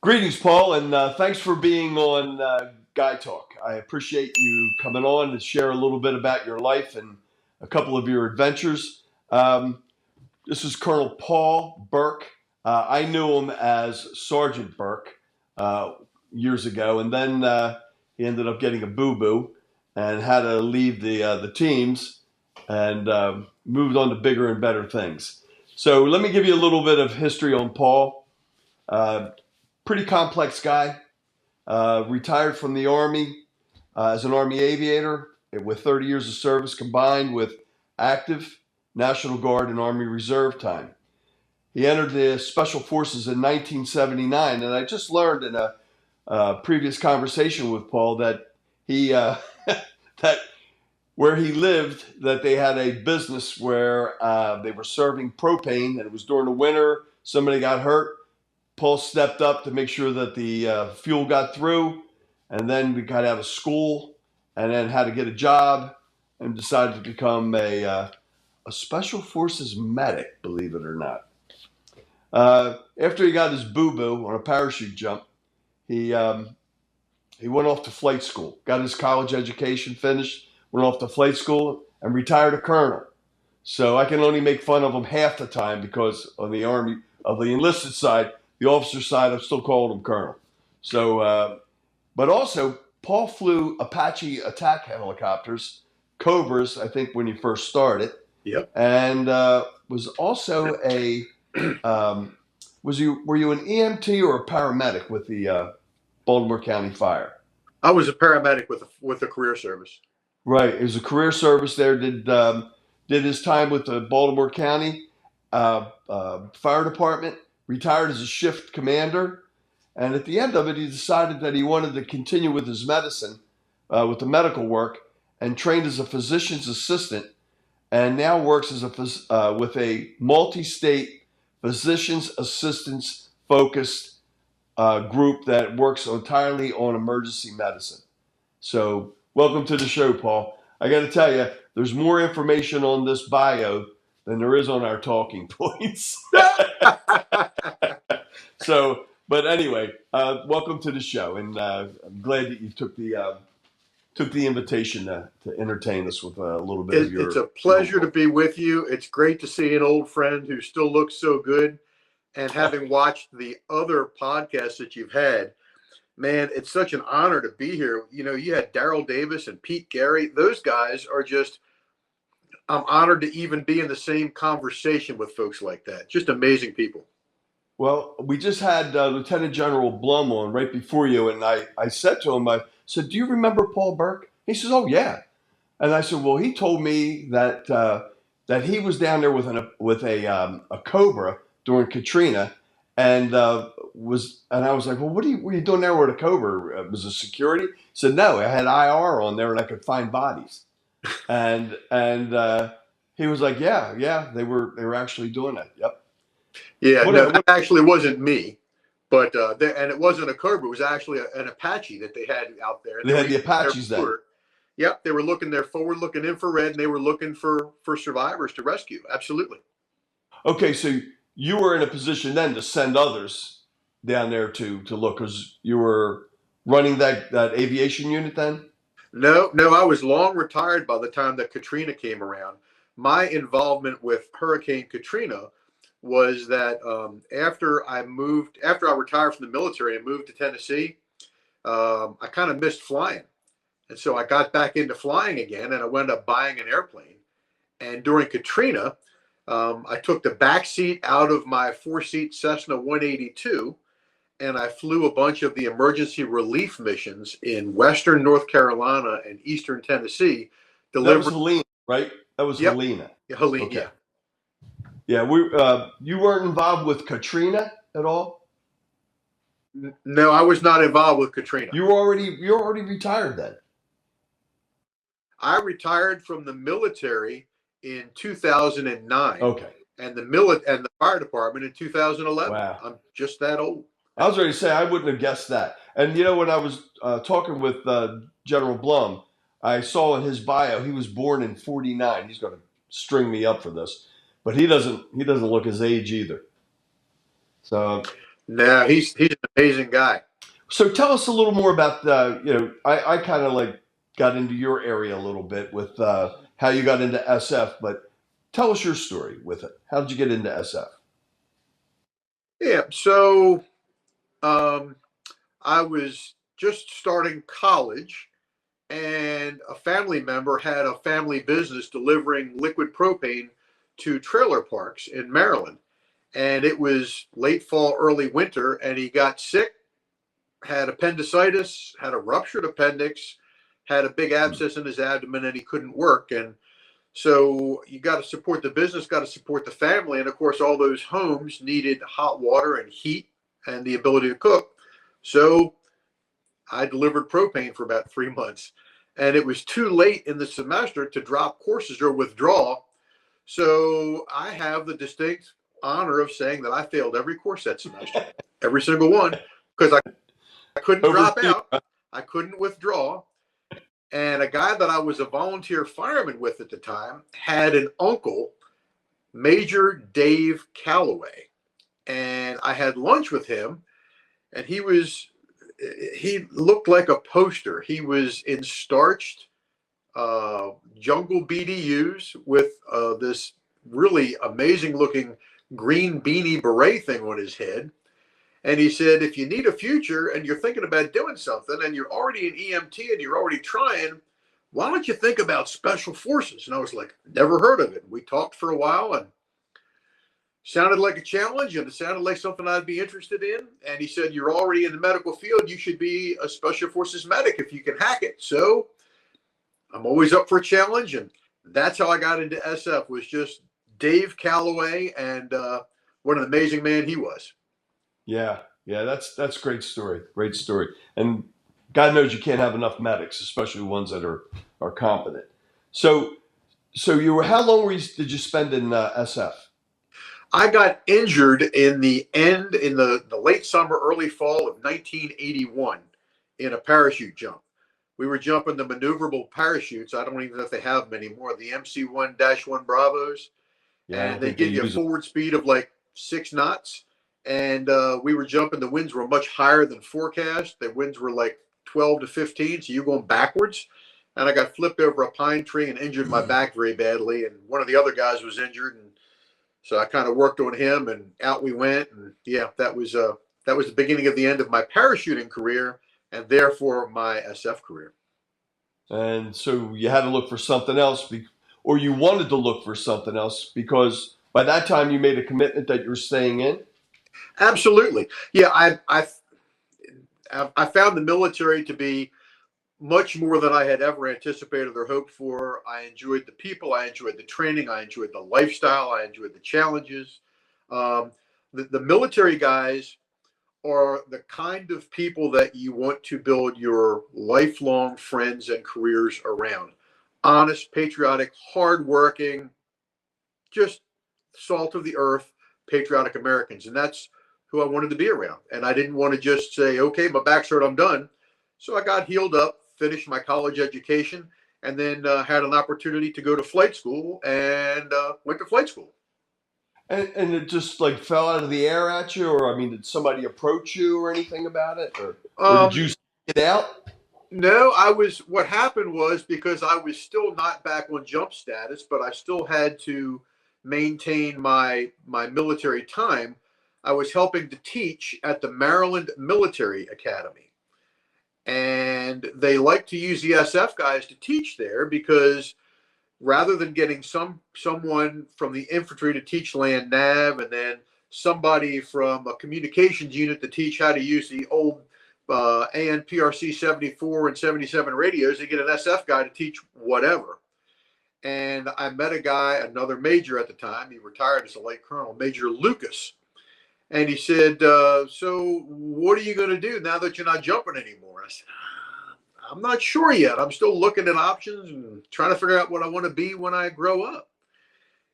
Greetings, Paul, and thanks for being on Guy Talk. I appreciate you coming on to share a little bit about your life and a couple of your adventures. This is Colonel Paul Burke. I knew him as Sergeant Burke uh, years ago, and then he ended up getting a boo-boo and had to leave the teams and moved on to bigger and better things. So let me give you a little bit of history on Paul. Pretty complex guy. Retired from the Army as an Army Aviator with 30 years of service combined with active National Guard and Army Reserve time. He entered the Special Forces in 1979, and I just learned in a previous conversation with Paul that he that where he lived, that they had a business where they were serving propane, and it was during the winter. Somebody got hurt. Paul stepped up to make sure that the fuel got through, and then we got out of school, and then had to get a job, and decided to become a Special Forces medic, believe it or not. After he got his boo-boo on a parachute jump, he went off to flight school, got his college education finished, went off to flight school, and retired a colonel. So I can only make fun of him half the time because on the Army, of the enlisted side, the officer side, I'm still calling him colonel. So, but also, Paul flew Apache attack helicopters, Cobras, I think, when he first started. Yep. And was also a were you an EMT or a paramedic with the Baltimore County Fire? I was a paramedic with a career service. Right, it was a career service there. Did his time with the Baltimore County Fire Department. Retired as a shift commander, and at the end of it, he decided that he wanted to continue with his medicine, with the medical work, and trained as a physician's assistant, and now works as with a multi-state physician's assistants focused group that works entirely on emergency medicine. So, welcome to the show, Paul. I got to tell you, there's more information on this bio than there is on our talking points. So, but anyway, welcome to the show, and I'm glad that you took the invitation to entertain us with a little bit of your. It's a pleasure to be with you. It's great to see an old friend who still looks so good, and having watched the other podcasts that you've had, man, it's such an honor to be here. You know, you had Daryl Davis and Pete Gary. Those guys are just. I'm honored to even be in the same conversation with folks like that. Just amazing people. Well, we just had Lieutenant General Blum on right before you, and I said to him, I said, "Do you remember Paul Burke?" He says, "Oh yeah." And I said, "Well, he told me that that he was down there with a Cobra during Katrina, and I was like, well, what are you doing there with a Cobra? Was it security?" He said, "No, I had IR on there, and I could find bodies." And he was like, yeah, they were actually doing that. Yep. Yeah, no, that actually wasn't me, but and it wasn't a Cobra. It was actually an Apache that they had out there. They had the Apaches then. Yep, they were looking their forward-looking infrared, and they were looking for survivors to rescue. Absolutely. Okay, so you were in a position then to send others down there to look, because you were running that aviation unit then? No, I was long retired by the time that Katrina came around. My involvement with Hurricane Katrina was that after I retired from the military and moved to Tennessee, I kind of missed flying. And so I got back into flying again, and I wound up buying an airplane. And during Katrina, I took the back seat out of my 4-seat Cessna 182, and I flew a bunch of the emergency relief missions in Western North Carolina and Eastern Tennessee. That was Helena, right? That was Yep. Helena. Helena, okay. Yeah, you weren't involved with Katrina at all? No, I was not involved with Katrina. You're already retired then. I retired from the military in 2009. Okay. And the fire department in 2011. Wow. I'm just that old. I was ready to say I wouldn't have guessed that. And you know, when I was talking with General Blum, I saw in his bio he was born in '49. He's going to string me up for this, but he doesn't look his age either. So No, he's an amazing guy. So tell us a little more about I kind of like got into your area a little bit with how you got into SF, but tell us your story with it. How did you get into SF? Yeah, so um, I was just starting college, and a family member had a family business delivering liquid propane to trailer parks in Maryland. And it was late fall, early winter, and he got sick, had appendicitis, had a ruptured appendix, had a big abscess in his abdomen, and he couldn't work. And so you got to support the business, got to support the family. And of course, all those homes needed hot water and heat and the ability to cook. So I delivered propane for about 3 months. And it was too late in the semester to drop courses or withdraw. So I have the distinct honor of saying that I failed every course that semester, every single one, because I couldn't drop out, I couldn't withdraw. And a guy that I was a volunteer fireman with at the time had an uncle, Major Dave Calloway. And I had lunch with him, and he looked like a poster. He was in starched jungle BDUs with this really amazing looking green beanie beret thing on his head. And he said, if you need a future and you're thinking about doing something and you're already an EMT and you're already trying, why don't you think about Special Forces? And I was like, never heard of it. We talked for a while and sounded like a challenge, and it sounded like something I'd be interested in. And he said, you're already in the medical field. You should be a Special Forces medic if you can hack it. So I'm always up for a challenge. And that's how I got into SF, was just Dave Calloway, and what an amazing man he was. Yeah, that's a great story. Great story. And God knows you can't have enough medics, especially ones that are competent. So how long did you spend in SF? I got injured in the late summer, early fall of 1981 in a parachute jump. We were jumping the maneuverable parachutes. I don't even know if they have them anymore. The MC-1-1 Bravos. Yeah, And they give you a forward speed of like 6 knots. And we were jumping. The winds were much higher than forecast. The winds were like 12 to 15. So you're going backwards. And I got flipped over a pine tree and injured my back very badly. And one of the other guys was injured. And so I kind of worked on him, and out we went. And yeah, that was the beginning of the end of my parachuting career, and therefore my SF career. And so you had to look for something else, or you wanted to look for something else, because by that time you made a commitment that you're staying in? Absolutely. Yeah, I found the military to be much more than I had ever anticipated or hoped for. I enjoyed the people. I enjoyed the training. I enjoyed the lifestyle. I enjoyed the challenges. The military guys are the kind of people that you want to build your lifelong friends and careers around. Honest, patriotic, hardworking, just salt of the earth, patriotic Americans. And that's who I wanted to be around. And I didn't want to just say, okay, my back's hurt, I'm done. So I got healed up, finished my college education, and then had an opportunity to go to flight school, and went to flight school. And it just like fell out of the air at you, or I mean, did somebody approach you or anything about it, or did you get out? No, what happened was, because I was still not back on jump status, but I still had to maintain my military time. I was helping to teach at the Maryland Military Academy. And they like to use the SF guys to teach there, because rather than getting someone from the infantry to teach land nav, and then somebody from a communications unit to teach how to use the old ANPRC 74 and 77 radios, they get an SF guy to teach whatever. And I met a guy, another major at the time. He retired as a late colonel, Major Lucas. And he said, so what are you going to do now that you're not jumping anymore? I said, I'm not sure yet. I'm still looking at options and trying to figure out what I want to be when I grow up.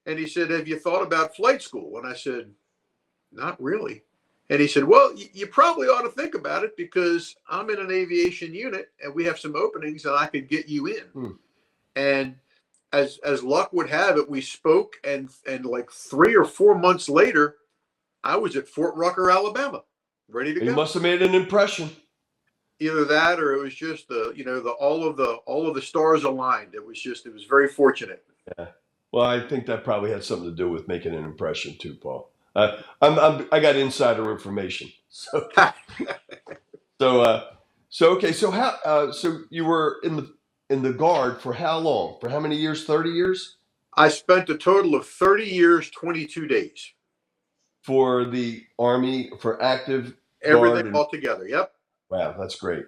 And he said, have you thought about flight school? And I said, not really. And he said, well, you probably ought to think about it, because I'm in an aviation unit and we have some openings and I could get you in. And as luck would have it, we spoke, and like 3 or 4 months later, I was at Fort Rucker, Alabama. ready to He go. must have made an impression. Either that, or it was just all of the stars aligned. It was very fortunate. Yeah. Well, I think that probably had something to do with making an impression too, Paul. I got insider information. So, okay. So so you were in the Guard for how long? For how many years? 30 years? I spent a total of 30 years, 22 days. For the Army, for active Everything Guard, and all together. Yep. wow, that's great.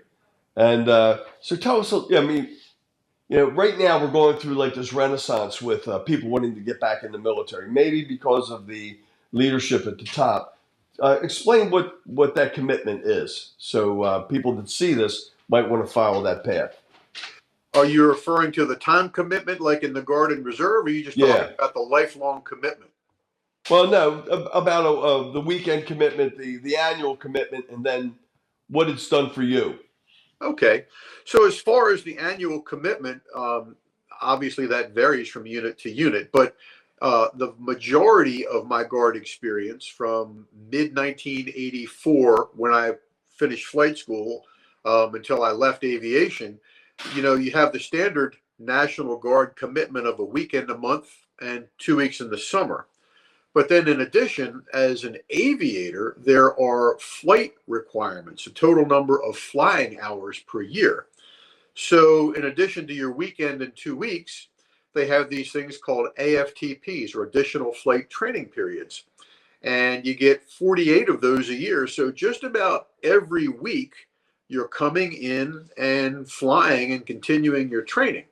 And so tell us, I mean, right now we're going through like this renaissance with people wanting to get back in the military, maybe because of the leadership at the top. Explain what that commitment is, so people that see this might want to follow that path. Are you referring to the time commitment like in the Guard and Reserve, or are you just talking Yeah. about the lifelong commitment? Well, no, about the weekend commitment, the annual commitment, and then what it's done for you. Okay. So as far as the annual commitment, obviously that varies from unit to unit, but the majority of my Guard experience from mid 1984, when I finished flight school, until I left aviation, you have the standard National Guard commitment of a weekend a month and 2 weeks in the summer. But then, in addition, as an aviator, there are flight requirements, a total number of flying hours per year. So, in addition to your weekend and 2 weeks, they have these things called AFTPs, or additional flight training periods. And you get 48 of those a year. So, just about every week, you're coming in and flying and continuing your training,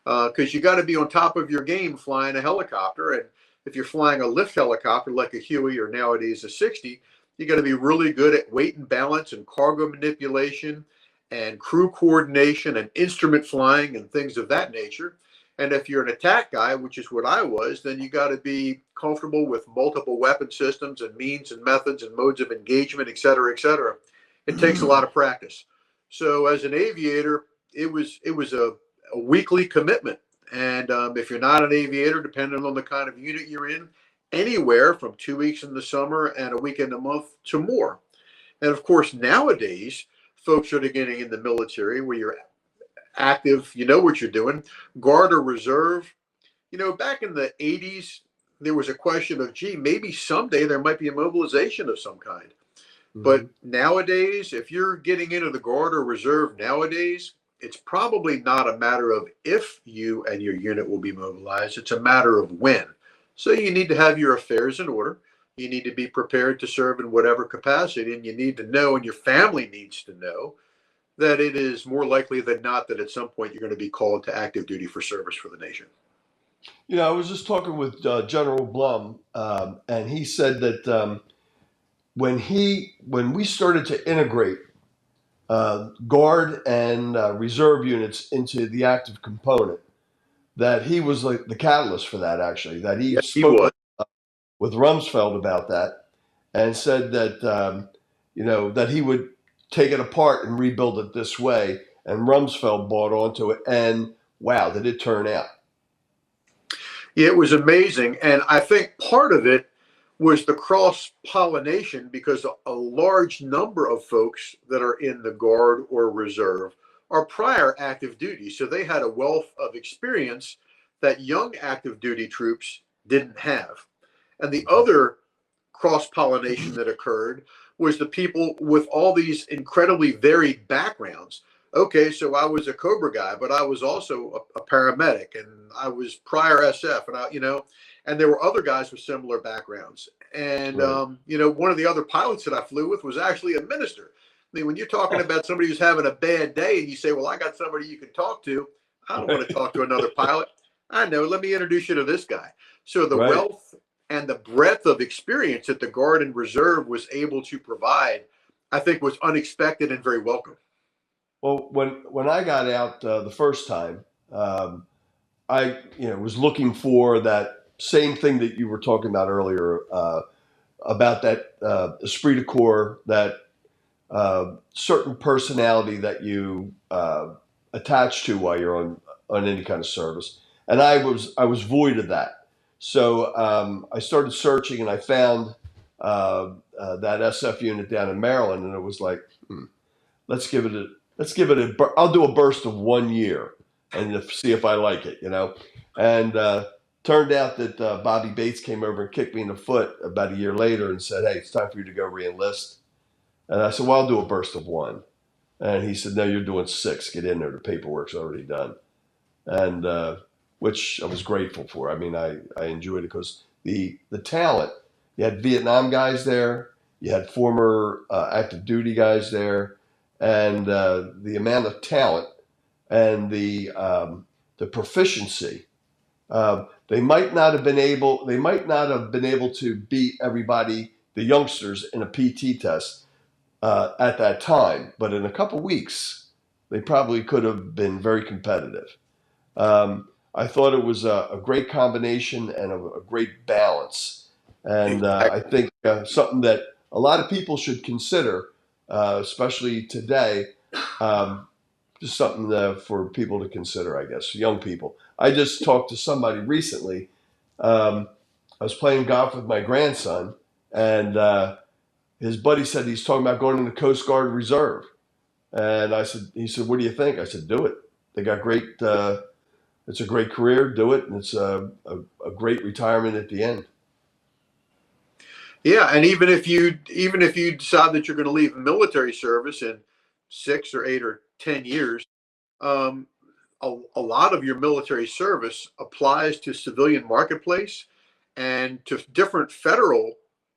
because you got to be on top of your game flying a helicopter. And if you're flying a lift helicopter like a Huey or nowadays a 60, you got to be really good at weight and balance and cargo manipulation and crew coordination and instrument flying and things of that nature. And if you're an attack guy, which is what I was, then you got to be comfortable with multiple weapon systems and means and methods and modes of engagement, et cetera, et cetera. It takes a lot of practice. So as an aviator, it was a weekly commitment. And if you're not an aviator, depending on the kind of unit you're in, anywhere from 2 weeks in the summer and a weekend a month to more. And of course, nowadays, folks that are getting in the military where you're active, you know what you're doing, Guard or Reserve. Back in the 80s, there was a question of, gee, maybe someday there might be a mobilization of some kind. Mm-hmm. But nowadays, if you're getting into the Guard or Reserve nowadays, it's probably not a matter of if you and your unit will be mobilized. It's a matter of when. So you need to have your affairs in order. You need to be prepared to serve in whatever capacity, and you need to know, and your family needs to know, that it is more likely than not that at some point you're going to be called to active duty for service for the nation. I was just talking with General Blum, and he said that when we started to integrate Guard and Reserve units into the active component, that he was like the catalyst for that. Actually, that he Yes, he spoke was. with Rumsfeld about that, and said that that he would take it apart and rebuild it this way. And Rumsfeld bought onto it, and wow, did it turn out? Yeah, it was amazing. And I think part of it was the cross pollination, because a large number of folks that are in the Guard or Reserve are prior active duty. So they had a wealth of experience that young active duty troops didn't have. And the other cross pollination that occurred was the people with all these incredibly varied backgrounds. Okay, so I was a Cobra guy, but I was also a paramedic, and I was prior SF, and there were other guys with similar backgrounds. And Right. one of the other pilots that I flew with was actually a minister. I mean, when you're talking about somebody who's having a bad day, and you say, "Well, I got somebody you can talk to," I don't want to talk to another pilot. I know. Let me introduce you to this guy. So the Right. wealth and the breadth of experience that the Guard and Reserve was able to provide, I think, was unexpected and very welcome. Well, when I got out the first time, I was looking for that same thing that you were talking about earlier, about that esprit de corps, that certain personality that you attach to while you're on any kind of service, and I was void of that. So I started searching, and I found that SF unit down in Maryland, and it was like, let's give it I'll do a burst of 1 year and see if I like it, And turned out that Bobby Bates came over and kicked me in the foot about a year later and said, "Hey, it's time for you to go re-enlist." And I said, "Well, I'll do a burst of 1." And he said, "No, you're doing 6. Get in there. The paperwork's already done." And which I was grateful for. I mean, I enjoyed it because the talent. You had Vietnam guys there. You had former active duty guys there, and the amount of talent and the proficiency. They might not have been able. They might not have been able to beat everybody, the youngsters, in a PT test at that time. But in a couple weeks, they probably could have been very competitive. I thought it was a great combination and a great balance. And I think something that a lot of people should consider, especially today, just something for people to consider, I guess, young people. I just talked to somebody recently. I was playing golf with my grandson, and his buddy said he's talking about going in the Coast Guard Reserve. And he said, "What do you think?" I said, "Do it. They got great, it's a great career. Do it. And it's a great retirement at the end." Yeah, and even if you decide that you're going to leave military service in 6 or 8 or 10 years, a lot of your military service applies to civilian marketplace and to different federal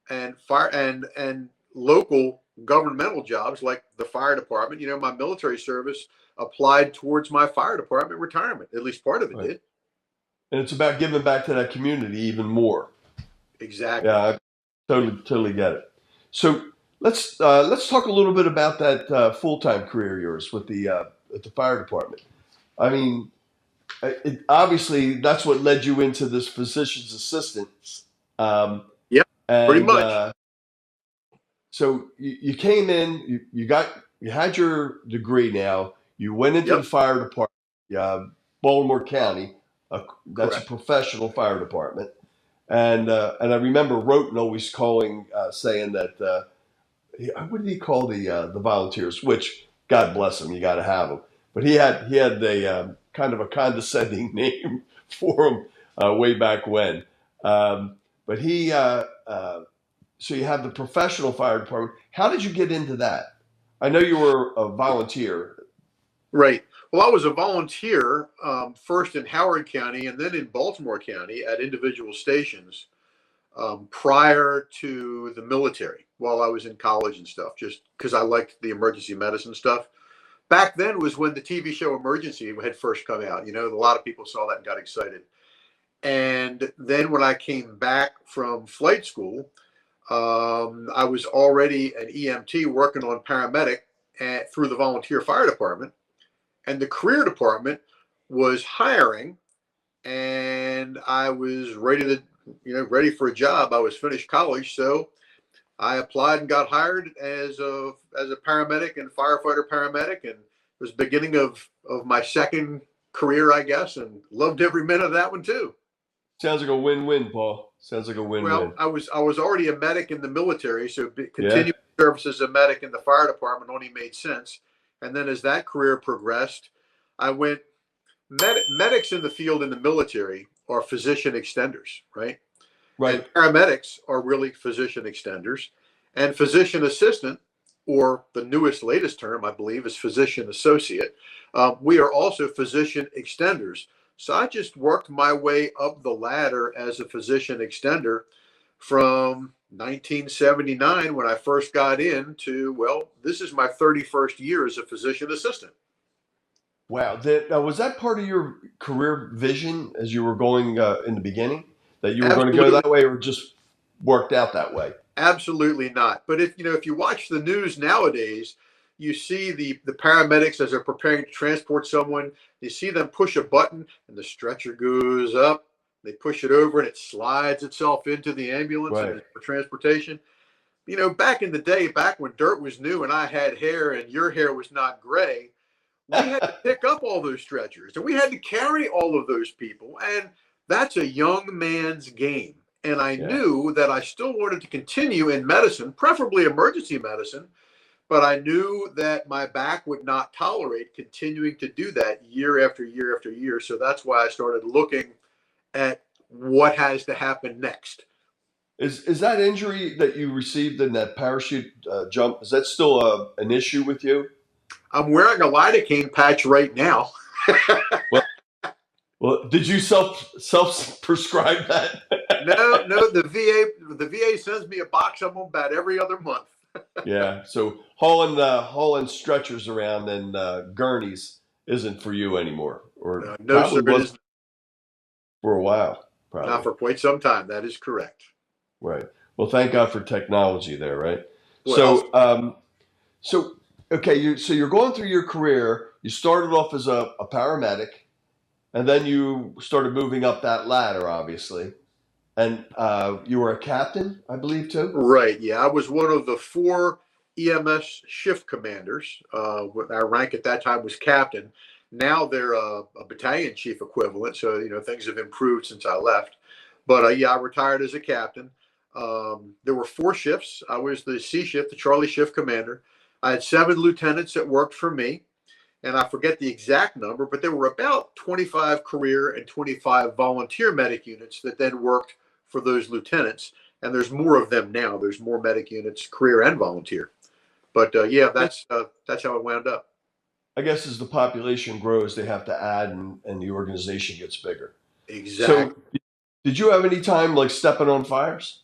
and fire and local governmental jobs like the fire department. My military service applied towards my fire department retirement. At least part of it did. And it's about giving back to that community even more. Exactly. Yeah, I totally get it. So let's talk a little bit about that full-time career of yours with the at the fire department. I mean, obviously that's what led you into this physician's assistant. Yep, pretty much. So you came in, you had your degree now. You went into the fire department, Baltimore County. That's Correct. a professional fire department. And I remember Roten always calling, saying that, what did he call the volunteers? Which, God bless him, you got to have them. But he had a kind of a condescending name for them way back when. But he, so you have the professional fire department. How did you get into that? I know you were a volunteer. Right. Well, I was a volunteer first in Howard County and then in Baltimore County at individual stations prior to the military while I was in college and stuff, just because I liked the emergency medicine stuff. Back then was when the TV show Emergency had first come out. A lot of people saw that and got excited. And then when I came back from flight school, I was already an EMT working on paramedic through the volunteer fire department. And the career department was hiring, and I was ready for a job. I was finished college, so I applied and got hired as a paramedic and firefighter paramedic, and it was the beginning of my second career, I guess, and loved every minute of that one too. Sounds like a win-win, Paul. Sounds like a win-win. Well, I was already a medic in the military, so continuing service as a medic in the fire department only made sense. And then as that career progressed, I went medics in the field in the military are physician extenders, right? Right. And paramedics are really physician extenders, and physician assistant, or the latest term, I believe, is physician associate. We are also physician extenders. So I just worked my way up the ladder as a physician extender from 1979 when I first got in to, well, this is my 31st year as a physician assistant. Wow. Was that part of your career vision as you were going in the beginning, that you were going to go that way, or just worked out that way? Absolutely not. But if you watch the news nowadays, you see the paramedics as they're preparing to transport someone. You see them push a button and the stretcher goes up. They push it over and it slides itself into the ambulance for transportation. Back in the day, back when dirt was new and I had hair and your hair was not gray, we had to pick up all those stretchers and we had to carry all of those people. And that's a young man's game. And I Yeah. knew that I still wanted to continue in medicine, preferably emergency medicine, but I knew that my back would not tolerate continuing to do that year after year after year. So that's why I started looking at what has to happen next. Is that injury that you received in that parachute jump, is that still an issue with you? I'm wearing a lidocaine patch right now. Well, well, did you self prescribe that? No, the VA sends me a box of them about every other month. Yeah. So hauling stretchers around and gurneys isn't for you anymore, or No, sir, probably it was is for a while. not Probably. for quite some time. That is correct. Right. Well, thank God for technology there, right? Well, So okay, you're going through your career. You started off as a paramedic, and then you started moving up that ladder, obviously. And you were a captain, I believe, too. right. Yeah, I was one of the 4 EMS shift commanders. Our rank at that time was captain. Now they're a battalion chief equivalent. So, things have improved since I left. But yeah, I retired as a captain. There were 4 shifts. I was the C shift, the Charlie shift commander. I had 7 lieutenants that worked for me. And I forget the exact number, but there were about 25 career and 25 volunteer medic units that then worked for those lieutenants. And there's more of them now. There's more medic units, career and volunteer. But yeah, that's how it wound up. I guess as the population grows, they have to add, and the organization gets bigger. So, Exactly. did you have any time like stepping on fires?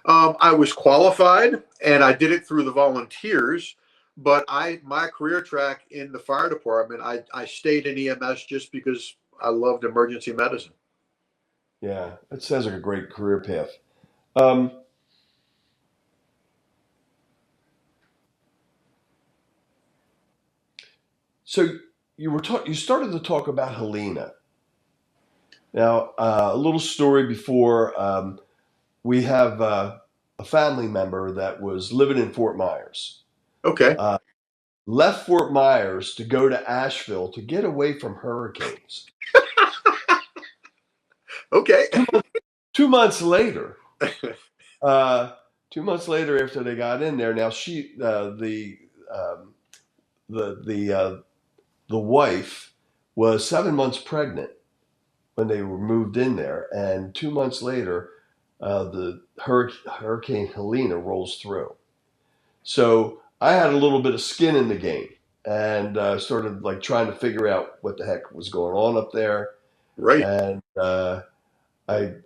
I was qualified, and I did it through the volunteers. But my career track in the fire department, I stayed in EMS just because I loved emergency medicine. Yeah, that sounds like a great career path. Um, so you started to talk about Helena. Now, a little story before we have a family member that was living in Fort Myers. Okay. Uh, Left Fort Myers to go to Asheville to get away from hurricanes. Okay. 2 months later, uh, 2 months later after they got in there, now the wife was 7 months pregnant when they were moved in there, and 2 months later, the Hurricane Helena rolls through. So I had a little bit of skin in the game, and started like trying to figure out what the heck was going on up there. Right. And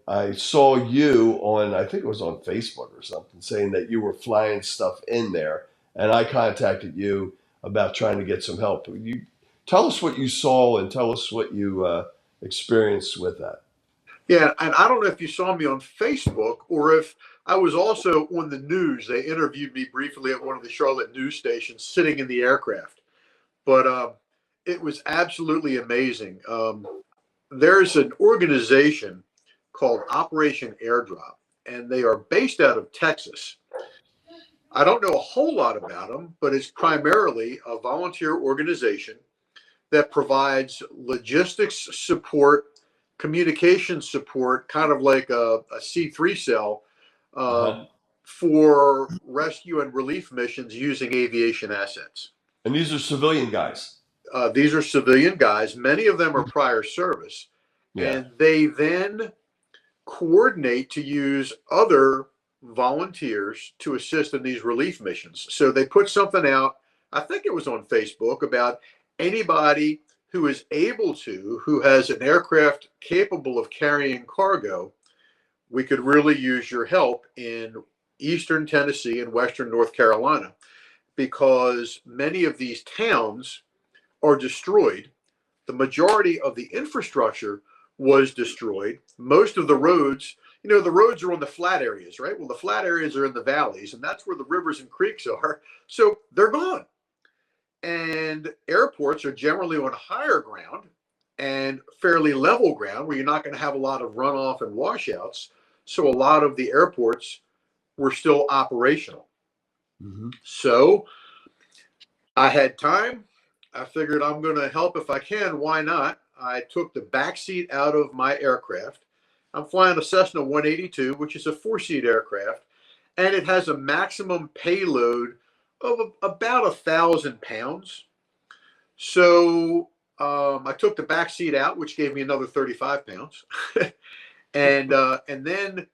I saw you on, I think it was on Facebook or something, saying that you were flying stuff in there, and I contacted you about trying to get some help. You tell us what you saw and tell us what you experienced with that. Yeah, and I don't know if you saw me on Facebook or if I was also on the news. They interviewed me briefly at one of the Charlotte news stations sitting in the aircraft. But it was absolutely amazing. There's an organization called Operation Airdrop, and they are based out of Texas. I don't know a whole lot about them, but it's primarily a volunteer organization that provides logistics support, communication support, kind of like a C3 cell, Uh-huh. for rescue and relief missions using aviation assets. And these are civilian guys. These are civilian guys. Many of them are prior service, Yeah. and they then coordinate to use other volunteers to assist in these relief missions. So they put something out, I think it was on Facebook, about anybody who is able to, who has an aircraft capable of carrying cargo, we could really use your help in Eastern Tennessee and Western North Carolina, because many of these towns are destroyed. The majority of the infrastructure was destroyed. Most of the roads, the roads are on the flat areas, right? Well, the flat areas are in the valleys, and that's where the rivers and creeks are. So they're gone. And airports are generally on higher ground and fairly level ground where you're not going to have a lot of runoff and washouts. So a lot of the airports were still operational. Mm-hmm. So I had time. I figured I'm going to help if I can. Why not? I took the back seat out of my aircraft. I'm flying a Cessna 182, which is a 4-seat aircraft, and it has a maximum payload of about 1,000 pounds. So I took the back seat out, which gave me another 35 pounds. And then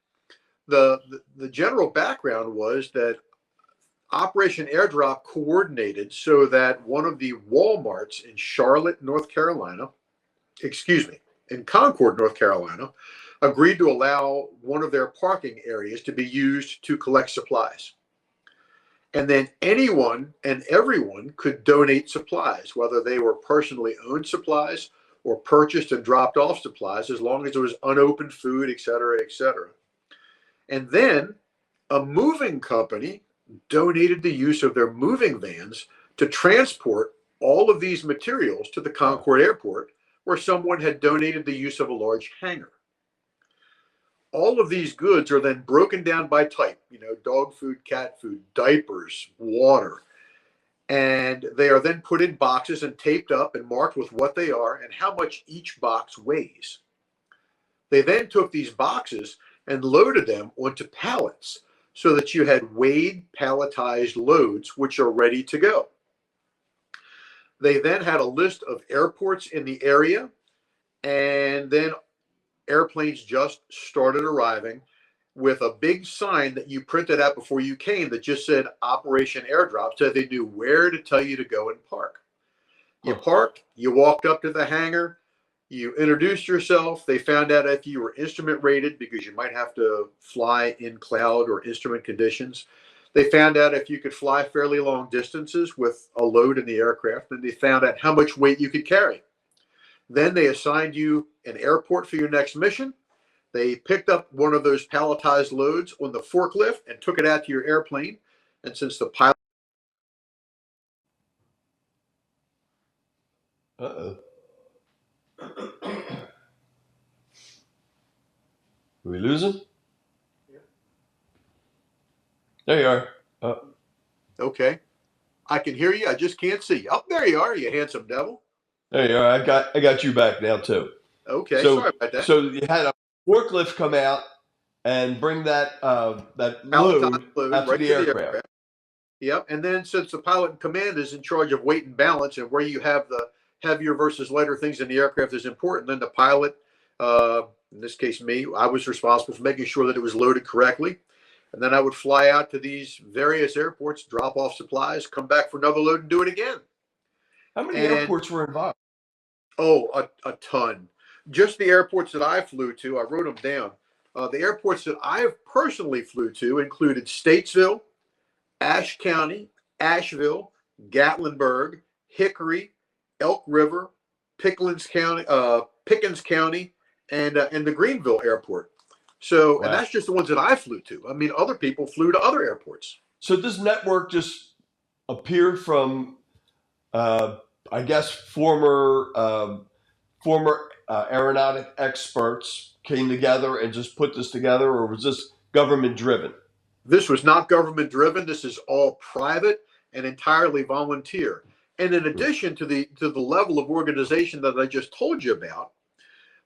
the general background was that Operation Airdrop coordinated so that one of the Walmarts in Charlotte, North Carolina, in Concord, North Carolina, agreed to allow one of their parking areas to be used to collect supplies. And then anyone and everyone could donate supplies, whether they were personally owned supplies or purchased and dropped off supplies, as long as it was unopened food, et cetera, et cetera. And then a moving company donated the use of their moving vans to transport all of these materials to the Concord Airport, where someone had donated the use of a large hangar. All of these goods are then broken down by type, dog food, cat food, diapers, water. And they are then put in boxes and taped up and marked with what they are and how much each box weighs. They then took these boxes and loaded them onto pallets so that you had weighed, palletized loads, which are ready to go. They then had a list of airports in the area, and then airplanes just started arriving with a big sign that you printed out before you came that just said Operation Airdrop, so they knew where to tell you to go and park. You parked, you walked up to the hangar, you introduced yourself. They found out if you were instrument rated, because you might have to fly in cloud or instrument conditions. They found out if you could fly fairly long distances with a load in the aircraft, and they found out how much weight you could carry. Then they assigned you an airport for your next mission. They picked up one of those palletized loads on the forklift and took it out to your airplane. And since the pilot... Uh-oh. Did we lose him? Yeah. There you are. Okay. I can hear you. I just can't see you. Oh, there you are, you handsome devil. There you are. I got you back now too. Okay, so, sorry about that. So you had a forklift come out and bring that load out right to the aircraft. Yep. And then since the pilot in command is in charge of weight and balance, and where you have the heavier versus lighter things in the aircraft is important, then the pilot, in this case me, I was responsible for making sure that it was loaded correctly. And then I would fly out to these various airports, drop off supplies, come back for another load and do it again. How many airports were involved? Oh, a ton. Just the airports that I flew to, I wrote them down. The airports that I personally flew to included Statesville, Ashe County, Asheville, Gatlinburg, Hickory, Elk River, Pickens County, and the Greenville Airport. So, wow. And that's just the ones that I flew to. I mean, other people flew to other airports. So this network just appeared from, I guess, former aeronautic experts came together and just put this together, or was this government driven? This was not government driven. This is all private and entirely volunteer. And in addition to the level of organization that I just told you about,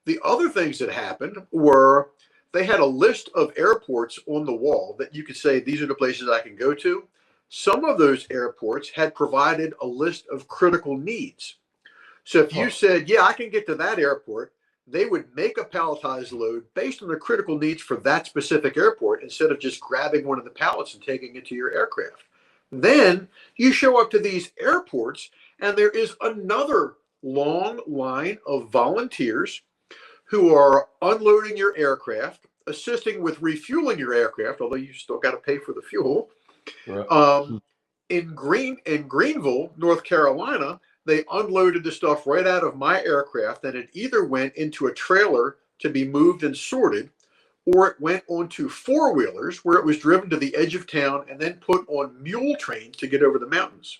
the other things that happened were they had a list of airports on the wall that you could say, these are the places I can go to. Some of those airports had provided a list of critical needs. So if you said, yeah, I can get to that airport, they would make a palletized load based on the critical needs for that specific airport instead of just grabbing one of the pallets and taking it to your aircraft. Then you show up to these airports and there is another long line of volunteers who are unloading your aircraft, assisting with refueling your aircraft, although you still got to pay for the fuel. Right. In Greenville, North Carolina, they unloaded the stuff right out of my aircraft, and it either went into a trailer to be moved and sorted, or it went onto four-wheelers where it was driven to the edge of town and then put on mule trains to get over the mountains.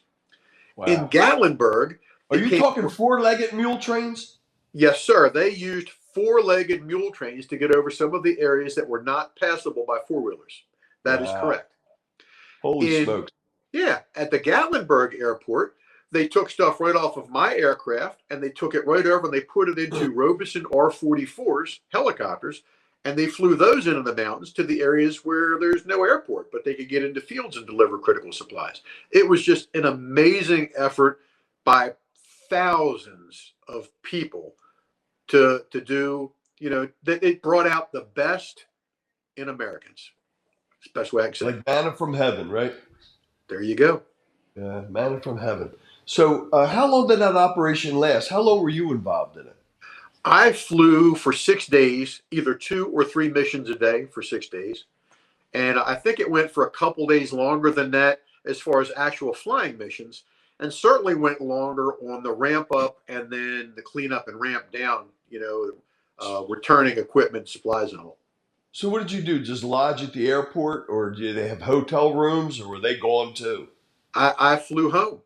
Wow. In Gatlinburg... Are you talking four-legged mule trains? Yes, sir. They used four-legged mule trains to get over some of the areas that were not passable by four-wheelers. That is correct. Holy smokes. Yeah. At the Gatlinburg airport, they took stuff right off of my aircraft and they took it right over and they put it into Robeson R-44s, helicopters, and they flew those into the mountains to the areas where there's no airport, but they could get into fields and deliver critical supplies. It was just an amazing effort by thousands of people to do, that it brought out the best in Americans. That's the best way I can say it. Like manna from heaven, right? There you go. Yeah, manna from heaven. So, how long did that operation last? How long were you involved in it? I flew for 6 days, either 2 or 3 missions a day for 6 days. And I think it went for a couple days longer than that as far as actual flying missions, and certainly went longer on the ramp up and then the cleanup and ramp down, returning equipment, supplies, and all. So, what did you do? Just lodge at the airport, or did they have hotel rooms, or were they gone too? I flew home.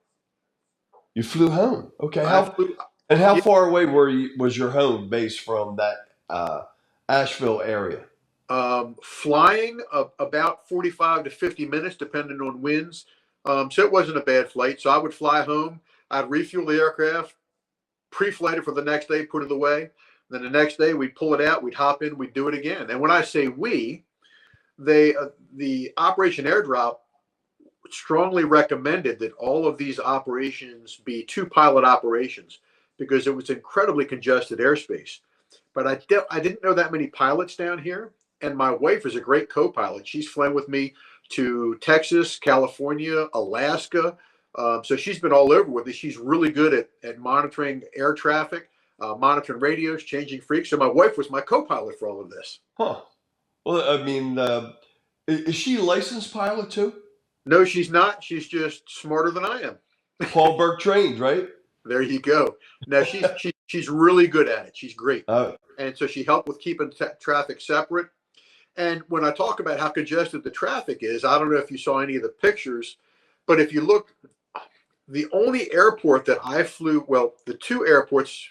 You flew home. Okay. I flew, And how yeah, far away was your home base from that Asheville area? flying about 45 to 50 minutes, depending on winds. So it wasn't a bad flight. So I would fly home. I'd refuel the aircraft, pre-flight it for the next day, put it away. Then the next day we'd pull it out, we'd hop in, we'd do it again. And when I say we, the Operation Airdrop strongly recommended that all of these operations be 2-pilot operations because it was incredibly congested airspace. But I didn't know that many pilots down here. And my wife is a great co-pilot. She's flown with me to Texas, California, Alaska. So she's been all over with me. She's really good at monitoring air traffic, monitoring radios, changing freaks. So my wife was my co-pilot for all of this. Huh. Well, I mean, is she a licensed pilot too? No, she's not. She's just smarter than I am. Paul Burke trained, right? There you go. Now she's really good at it. She's great. Uh, And so she helped with keeping traffic separate. And when I talk about how congested the traffic is, I don't know if you saw any of the pictures, but if you look, the only airport that I flew, well, the 2 airports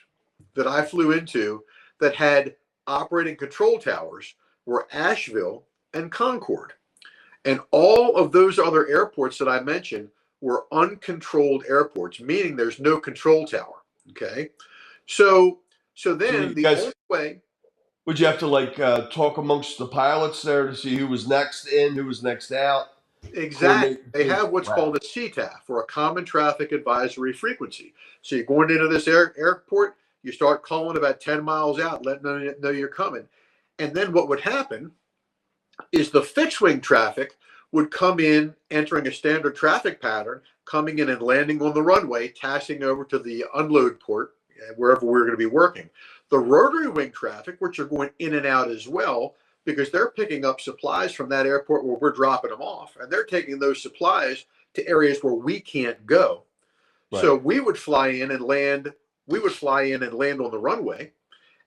that I flew into that had operating control towers were Asheville and Concord. And all of those other airports that I mentioned were uncontrolled airports, meaning there's no control tower. Okay. So then the only way. would you have to talk amongst the pilots there to see who was next in, who was next out? Exactly. They have what's called a CTAF, or a Common Traffic Advisory Frequency. So you're going into this airport, you start calling about 10 miles out, letting them know you're coming. And then what would happen is the fixed wing traffic would come in, entering a standard traffic pattern, coming in and landing on the runway, taxiing over to the unload port, wherever we're going to be working. The rotary wing traffic, which are going in and out as well, because they're picking up supplies from that airport where we're dropping them off, and they're taking those supplies to areas where we can't go. Right. So we would fly in and land. We would fly in and land on the runway,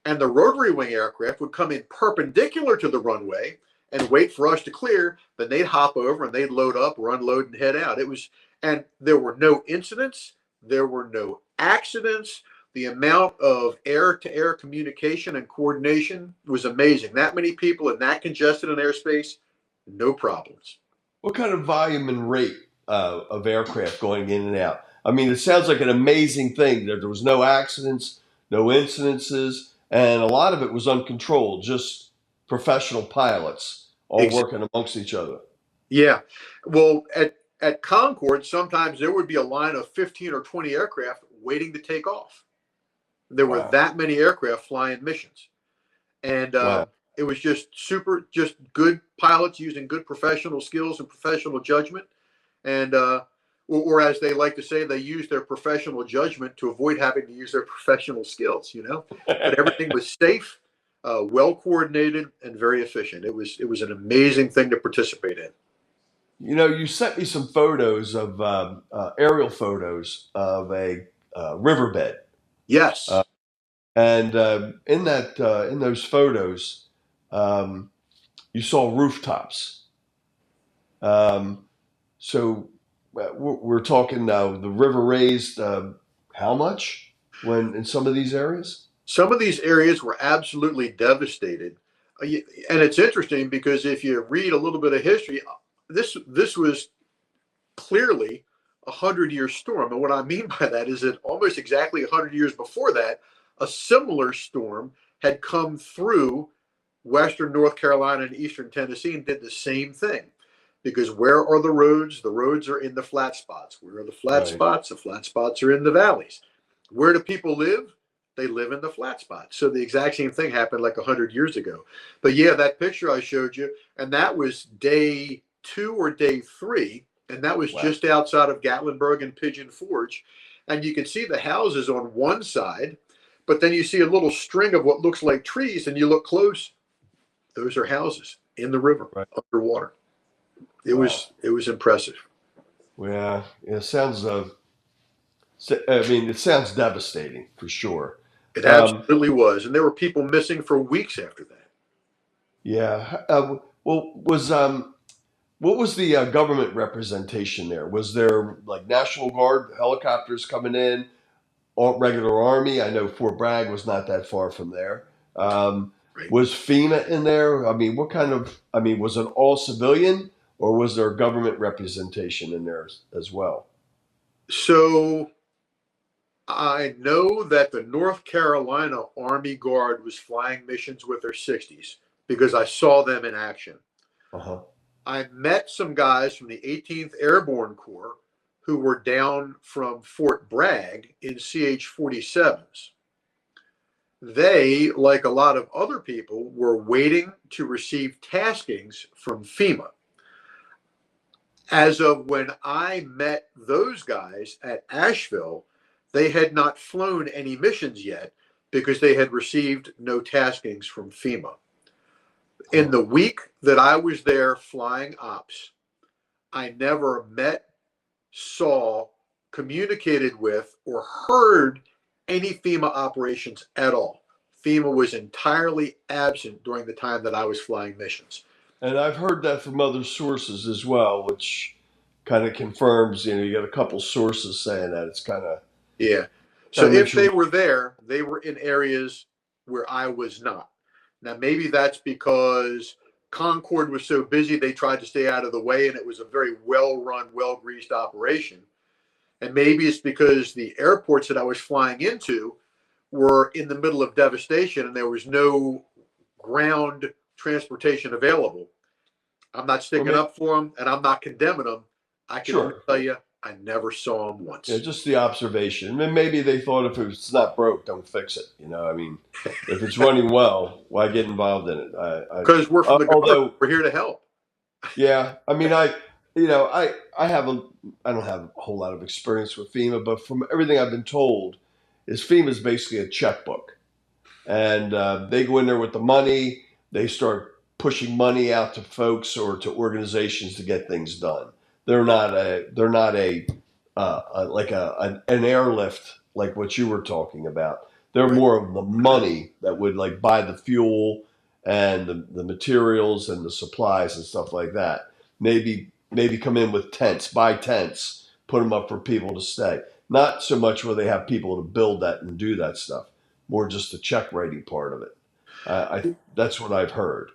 and the rotary wing aircraft would come in perpendicular to the runway and wait for us to clear. Then they'd hop over and they'd load up or unload and head out. And there were no incidents. There were no accidents. The amount of air-to-air communication and coordination was amazing. That many people in that congested an airspace, no problems. What kind of volume and rate of aircraft going in and out? I mean, it sounds like an amazing thing. There was no accidents, no incidences, and a lot of it was uncontrolled, just professional pilots all working amongst each other. Yeah. Well, at Concord, sometimes there would be a line of 15 or 20 aircraft waiting to take off. There were that many aircraft flying missions. And it was just good pilots using good professional skills and professional judgment. And, or as they like to say, they used their professional judgment to avoid having to use their professional skills, But everything was safe, well coordinated, and very efficient. It was an amazing thing to participate in. You sent me some photos of aerial photos of a riverbed. Yes. And in those photos, you saw rooftops. So we're talking now, the river raised how much in some of these areas? Some of these areas were absolutely devastated. And it's interesting because if you read a little bit of history, this was clearly a 100-year storm. And what I mean by that is that almost exactly 100 years before that, a similar storm had come through Western North Carolina and Eastern Tennessee and did the same thing. Because where are the roads? The roads are in the flat spots. Where are the flat Right. spots? The flat spots are in the valleys. Where do people live? They live in the flat spots. So the exact same thing happened like 100 years ago. But yeah, that picture I showed you, and that was day 2 or day 3, and that was Wow. just outside of Gatlinburg and Pigeon Forge. And you can see the houses on one side, but then you see a little string of what looks like trees, and you look close. Those are houses in the river, Right. underwater. It Wow. was impressive. Yeah, it sounds. It sounds devastating for sure. It absolutely was, and there were people missing for weeks after that. Yeah. Well, what was the government representation there? Was there like National Guard helicopters coming in, or regular Army? I know Fort Bragg was not that far from there. Right. Was FEMA in there? I mean, was it all civilian, or was there government representation in there as well? So I know that the North Carolina Army Guard was flying missions with their 60s because I saw them in action. Uh-huh. I met some guys from the 18th Airborne Corps who were down from Fort Bragg in CH-47s. They, like a lot of other people, were waiting to receive taskings from FEMA. As of when I met those guys at Asheville, they had not flown any missions yet because they had received no taskings from FEMA. In the week that I was there flying ops, I never met, saw, communicated with, or heard any FEMA operations at all. FEMA was entirely absent during the time that I was flying missions. And I've heard that from other sources as well, which kind of confirms, you got a couple sources saying that. It's kind of... Yeah. So if they were there, they were in areas where I was not. Now, maybe that's because Concord was so busy, they tried to stay out of the way, and it was a very well-run, well-greased operation. And maybe it's because the airports that I was flying into were in the middle of devastation and there was no ground transportation available. I'm not sticking up for them and I'm not condemning them. I can only tell you, I never saw them once. Yeah, just the observation. And maybe they thought if it's not broke, don't fix it. If it's running well, why get involved in it? Because we're from the government, we're here to help. Yeah, I don't have a whole lot of experience with FEMA, but from everything I've been told, FEMA is basically a checkbook, and they go in there with the money. They start pushing money out to folks or to organizations to get things done. They're not an airlift like what you were talking about. They're more of the money that would like buy the fuel and the materials and the supplies and stuff like that. Maybe come in with tents, buy tents, put them up for people to stay. Not so much where they have people to build that and do that stuff. More just the check writing part of it. That's what I've heard.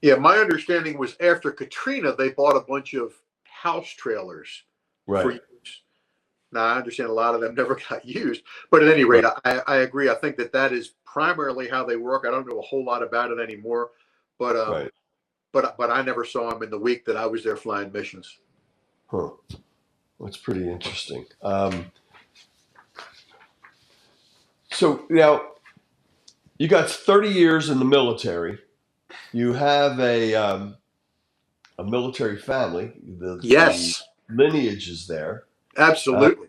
Yeah, my understanding was after Katrina, they bought a bunch of house trailers for use. Now, I understand a lot of them never got used, but at any rate, I agree. I think that is primarily how they work. I don't know a whole lot about it anymore, but I never saw them in the week that I was there flying missions. Huh. That's pretty interesting. So now you got 30 years in the military. You have a military family. The lineage is there. Absolutely.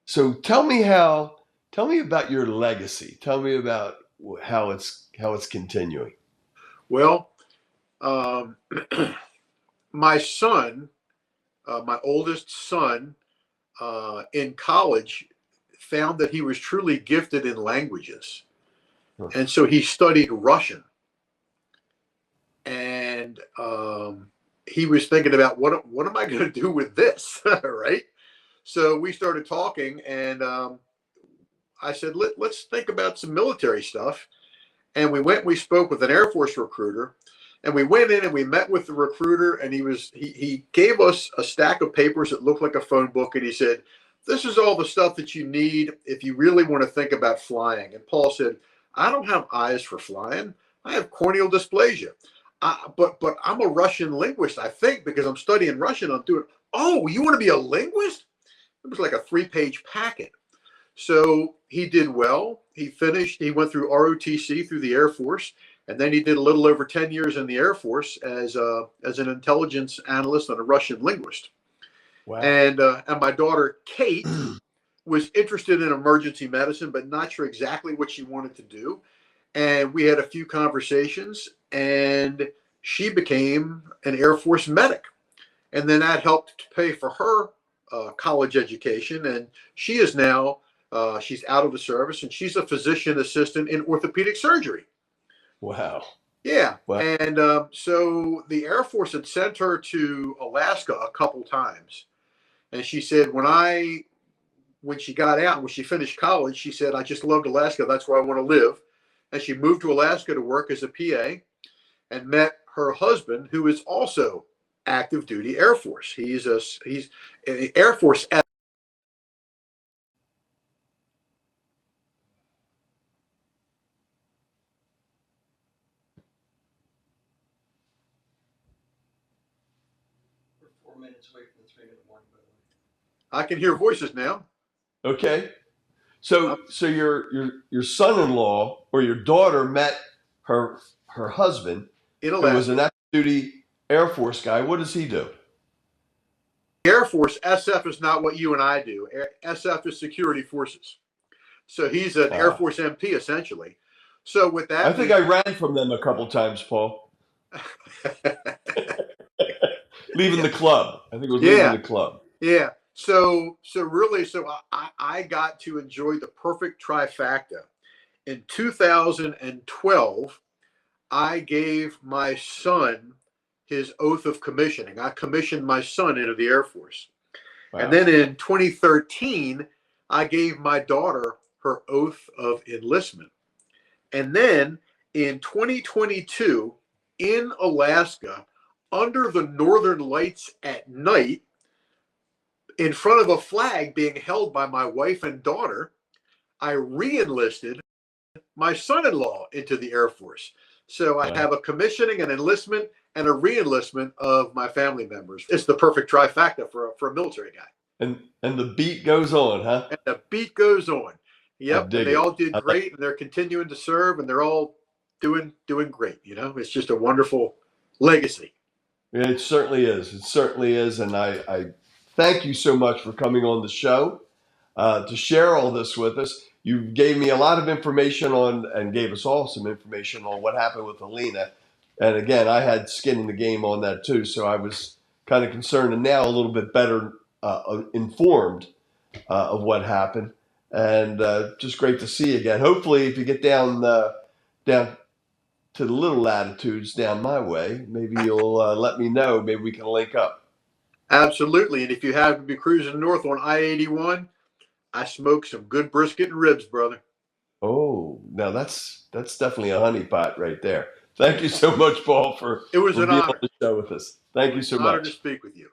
So tell me about your legacy. Tell me about how it's continuing. Well, my son, my oldest son, in college, found that he was truly gifted in languages, and so he studied Russian. And he was thinking about what am I going to do with this, right? So we started talking, and I said, let's think about some military stuff. And we spoke with an Air Force recruiter, and we went in and we met with the recruiter, and he gave us a stack of papers that looked like a phone book, and he said, this is all the stuff that you need if you really want to think about flying. And Paul said, I don't have eyes for flying. I have corneal dysplasia. But I'm a Russian linguist, I think, because I'm studying Russian. I'm doing, oh, you want to be a linguist? It was like a 3-page packet. So he did well. He finished, he went through ROTC through the Air Force, and then he did a little over 10 years in the Air Force as an intelligence analyst and a Russian linguist. Wow. And my daughter, Kate, was interested in emergency medicine, but not sure exactly what she wanted to do. And we had a few conversations, and she became an Air Force medic. And then that helped to pay for her college education. And she is now, she's out of the service, and she's a physician assistant in orthopedic surgery. Wow. Yeah. Wow. And so the Air Force had sent her to Alaska a couple times. And she said, when she got out, when she finished college, she said, I just loved Alaska. That's where I want to live. And she moved to Alaska to work as a PA and met her husband, who is also active duty Air Force. He's an Air Force. We're 4 minutes away from the 3-minute warning, by the way. I can hear voices now. Okay. So your son-in-law or your daughter met her husband, In who Alaska. was an active duty Air Force guy. What does he do? Air Force, SF is not what you and I do. SF is security forces. So he's an Air Force MP, essentially. So with that, I think I ran from them a couple times, Paul. Leaving the club. I think it was leaving the club. Yeah. So really, I got to enjoy the perfect trifecta. In 2012, I gave my son his oath of commissioning. I commissioned my son into the Air Force. Wow. And then in 2013, I gave my daughter her oath of enlistment. And then in 2022, in Alaska, under the northern lights at night, in front of a flag being held by my wife and daughter, I re-enlisted my son-in-law into the Air Force. So I have a commissioning, an enlistment, and a re-enlistment of my family members. It's the perfect trifecta for a military guy. And the beat goes on, huh? And the beat goes on. Yep. And they all did great, and they're continuing to serve, and they're all doing great. You know, it's just a wonderful legacy. It certainly is. It certainly is. And I thank you so much for coming on the show to share all this with us. You gave me a lot of information on, and gave us all some information on what happened with Alina. And again, I had skin in the game on that too. So I was kind of concerned, and now a little bit better informed of what happened. And just great to see you again. Hopefully, if you get down to the little latitudes down my way, maybe you'll let me know. Maybe we can link up. Absolutely. And if you happen to be cruising north on I-81, I smoked some good brisket and ribs, brother. Oh, now that's definitely a honeypot right there. Thank you so much, Paul, for being on the show with us. Thank you so much. Honor to speak with you.